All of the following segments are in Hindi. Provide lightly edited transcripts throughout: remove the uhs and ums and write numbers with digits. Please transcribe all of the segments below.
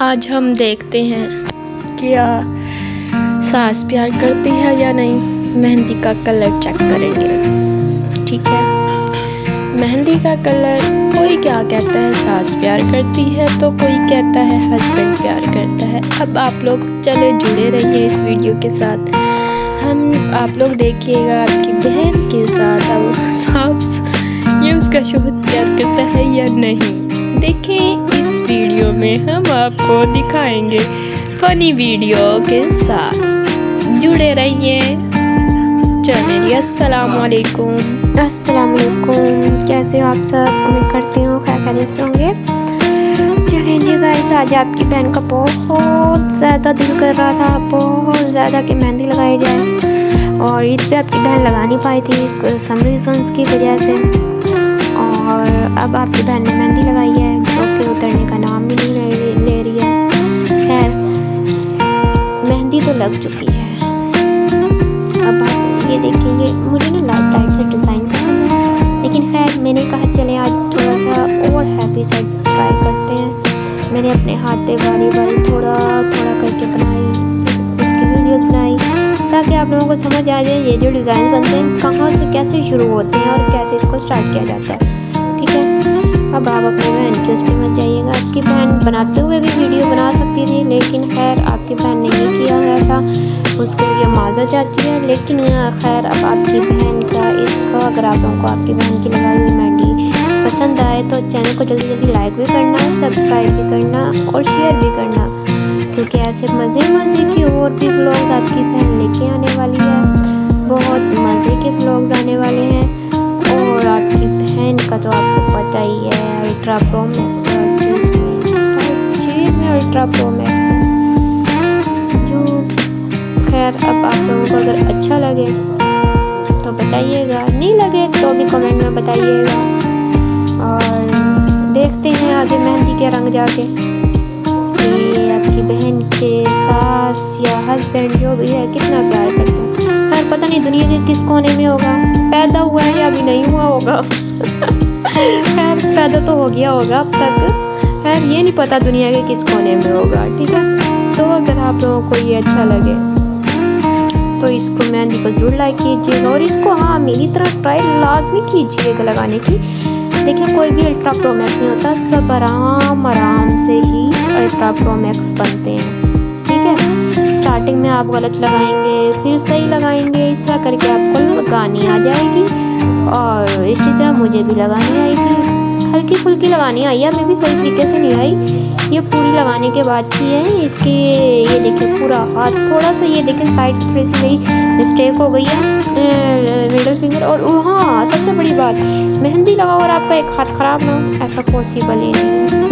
आज हम देखते हैं क्या सास प्यार करती है या नहीं। मेहंदी का कलर चेक करेंगे, ठीक है। मेहंदी का कलर कोई क्या कहता है सास प्यार करती है, तो कोई कहता है हस्बैंड प्यार करता है। अब आप लोग चले जुड़े रहिए इस वीडियो के साथ। आप लोग देखिएगा आपकी बहन के साथ अब सास ये उसका शोहर प्यार करता है या नहीं। देखें इस वीडियो में हम आपको दिखाएंगे फनी वीडियो के साथ। जुड़े रहिए। चलिए अस्सलाम वालेकुम। कैसे हो आप सब? उम्मीद करती हूँ खैरियत से होंगे। चलें जी गाइस, आज आपकी बहन का बहुत ज़्यादा दिल कर रहा था, बहुत ज़्यादा कि मेहंदी लगाई जाए, और ईद पे आपकी बहन लगा नहीं पाई थी सम रीजंस की वजह से। और अब आपकी बहन ने मेहंदी लगाई है जो कि उतरने का नाम भी नहीं ले रही है। खैर, मेहंदी तो लग चुकी है। अब आप ये देखेंगे, मुझे ना लाइट टाइप से डिज़ाइन पसंद है, लेकिन खैर मैंने कहा चले आज थोड़ा सा और हैवी साइड ट्राई करते हैं। मैंने अपने हाथ पे बारी थोड़ा करके बनाई, उसकी वीडियोस बनाई, ताकि आप लोगों को समझ आ जाए ये जो डिज़ाइन बनते हैं कहाँ से कैसे शुरू होते हैं और कैसे इसको स्टार्ट किया जाता है, ठीक है। अब आप अपनी बहन की उस पर मत जाइएगा। आपकी बहन बनाते हुए भी वीडियो बना सकती थी, लेकिन खैर आपकी बहन ने ये किया है ऐसा, उसके लिए माज़ा चाहती है। लेकिन खैर अब आपकी बहन का इसका, अगर आप लोगों को आपकी बहन की लगाई हुई मेहंदी पसंद आए तो चैनल को जल्दी लाइक भी करना, सब्सक्राइब भी करना और शेयर भी करना, क्योंकि ऐसे मज़े की और भी व्लॉग्स आपकी बहन लेके आने वाली है। बहुत मज़े के व्लॉग्स आने वाले हैं। और आपकी बहन का तो आपको पता ही है, अल्ट्रा प्रो मैक्स है, हर चीज़ में अल्ट्रा प्रो मैक्स है जो। खैर अब आप लोगों को अगर अच्छा लगे तो बताइएगा, नहीं लगे तो भी कमेंट में बताइएगा। और देखते हैं आगे मेहंदी के रंग जाके कि आपकी बहन के सास या हस्बैंड जो भी है कितना प्यार करते हैं। खैर पता नहीं दुनिया के किस कोने में होगा, पैदा हुआ है या अभी नहीं हुआ होगा। खैर पैदा तो हो गया होगा अब तक। खैर ये नहीं पता दुनिया के किस कोने में होगा, ठीक है। तो अगर आप लोगों को ये अच्छा लगे तो इसको मेहंदी को ज़रूर लाइक कीजिएगा, और इसको हाँ मेरी तरह ट्राई लाजमी कीजिएगा लगाने की। देखिए कोई भी अल्ट्रा प्रो मैक्स नहीं होता, सब आराम से ही अल्ट्रा प्रो मैक्स बनते हैं, ठीक है। स्टार्टिंग में आप गलत लगाएंगे, फिर सही लगाएंगे, इस तरह करके आपको लगानी आ जाएगी। और इसी तरह मुझे भी लगानी आई थी, हल्की फुल्की लगानी आई है, मैं भी सही तरीके से नहीं आई। ये पूरी लगाने के बाद की है इसकी। ये देखिए पूरा हाथ थोड़ा सा, ये देखिए साइड से थोड़ी सी मेरी मिस्टेक हो गई है, मिडल फिंगर। और हाँ सबसे बड़ी बात, मेहंदी लगाओ और आपका एक हाथ ख़राब ना हो, ऐसा पॉसिबल ही नहीं है।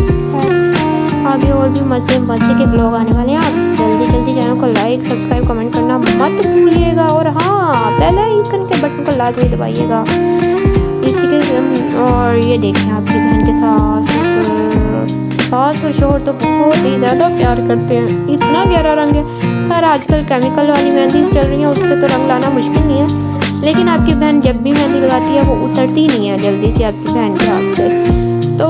आगे और भी मज़े के ब्लॉग आने वाले हैं। आप जल्दी चैनल को लाइक सब्सक्राइब कमेंट करना मत भूलिएगा, और हाँ बेल आइकन के बटन को लाजमी दबाइएगा। इसी के और ये देखें आपकी बहन के सास और शोहर तो बहुत ही ज़्यादा प्यार करते हैं, इतना गहरा रंग है। खैर आजकल केमिकल वाली मेहंदी चल रही है, उससे तो रंग लाना मुश्किल नहीं है, लेकिन आपकी बहन जब भी मेहंदी लगाती है वो उतरती नहीं है जल्दी से आपकी बहन के हाथ से। तो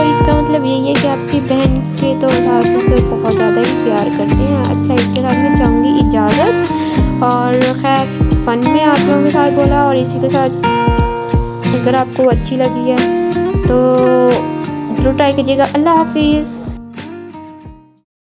इसका मतलब यही है कि आपकी बहन के तो सास ससुर बहुत ज़्यादा ही प्यार करते हैं। अच्छा, इसके साथ मैं चाहूँगी इजाज़त। और खैर फ़न में आप लोगों के साथ बोला, और इसी के साथ अगर आपको अच्छी लगी है तो ज़रूर ट्राई कीजिएगा। अल्लाह हाफिज़।